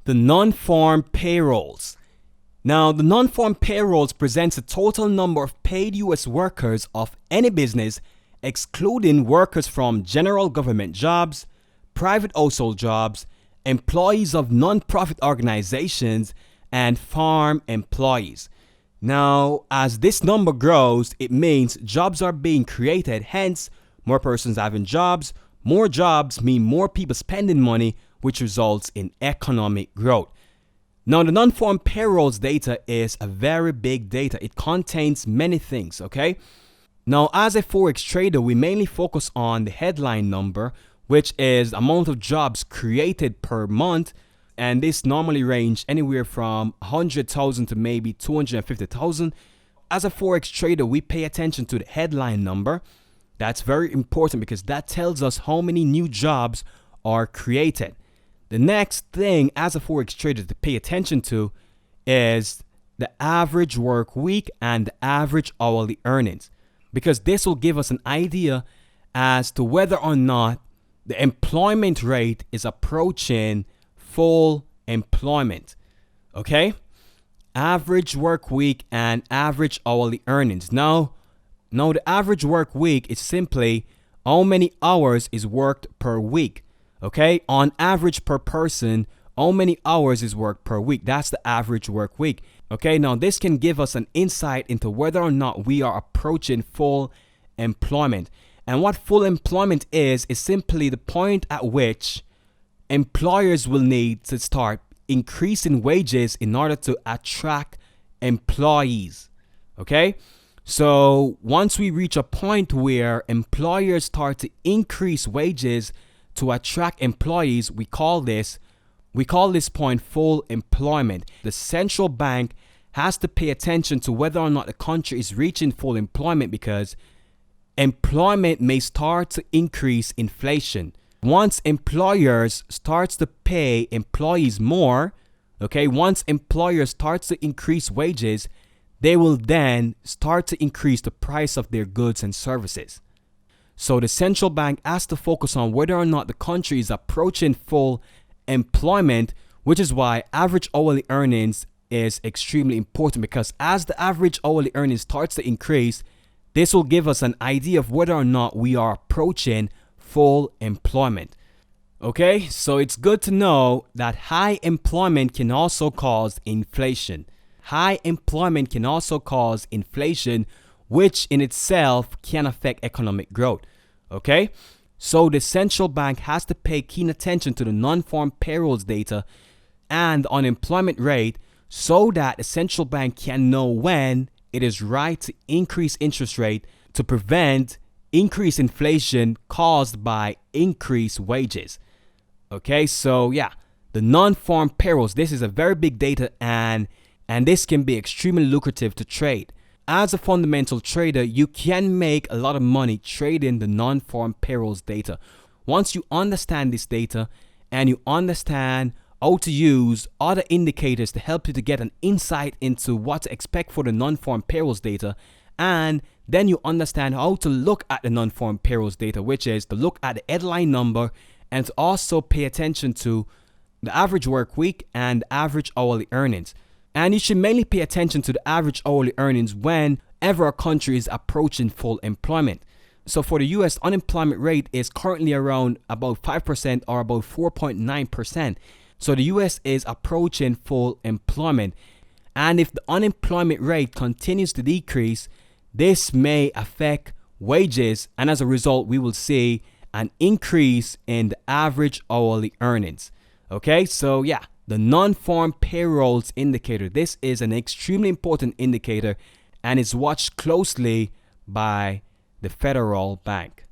The non-farm payrolls. Now, the non-farm payrolls presents the total number of paid U.S. workers of any business, excluding workers from general government jobs, private household jobs, employees of non-profit organizations, and farm employees. Now, as this number grows, it means jobs are being created, hence more persons having jobs. More jobs mean more people spending money, which results in economic growth. Now, the non-farm payrolls data is a very big data. It contains many things, okay? Now, as a Forex trader, we mainly focus on the headline number, which is the amount of jobs created per month. And this normally range anywhere from 100,000 to maybe 250,000. As a Forex trader, we pay attention to the headline number. That's very important because that tells us how many new jobs are created. The next thing as a Forex trader to pay attention to is the average work week and the average hourly earnings, because this will give us an idea as to whether or not the employment rate is approaching full employment. Okay? Average work week and average hourly earnings. Now the average work week is simply how many hours is worked per week. Okay, on average per person, how many hours is worked per week? That's the average work week. Okay, now this can give us an insight into whether or not we are approaching full employment. And what full employment is simply the point at which employers will need to start increasing wages in order to attract employees. Okay, so once we reach a point where employers start to increase wages to attract employees, we call this point full employment. The central bank has to pay attention to whether or not the country is reaching full employment, because employment may start to increase inflation. Once employers starts to pay employees more, okay, once employers starts to increase wages, they will then start to increase the price of their goods and services. So the central bank has to focus on whether or not the country is approaching full employment, which is why average hourly earnings is extremely important, because as the average hourly earnings starts to increase, this will give us an idea of whether or not we are approaching full employment. Okay, so it's good to know that high employment can also cause inflation. High employment can also cause inflation, which in itself can affect economic growth. Okay, so the central bank has to pay keen attention to the non-farm payrolls data and unemployment rate, so that the central bank can know when it is right to increase interest rate to prevent increased inflation caused by increased wages. Okay, so yeah, the non-farm payrolls, this is a very big data, and this can be extremely lucrative to trade. As a fundamental trader, you can make a lot of money trading the non-farm payrolls data. Once you understand this data and you understand how to use other indicators to help you to get an insight into what to expect for the non-farm payrolls data, and then you understand how to look at the non-farm payrolls data, which is to look at the headline number and to also pay attention to the average work week and average hourly earnings. And you should mainly pay attention to the average hourly earnings whenever a country is approaching full employment. So for the US, unemployment rate is currently around about 5% or about 4.9%. So the US is approaching full employment. And if the unemployment rate continues to decrease, this may affect wages. And as a result, we will see an increase in the average hourly earnings. Okay, so yeah. The non-farm payrolls indicator. This is an extremely important indicator and is watched closely by the federal bank.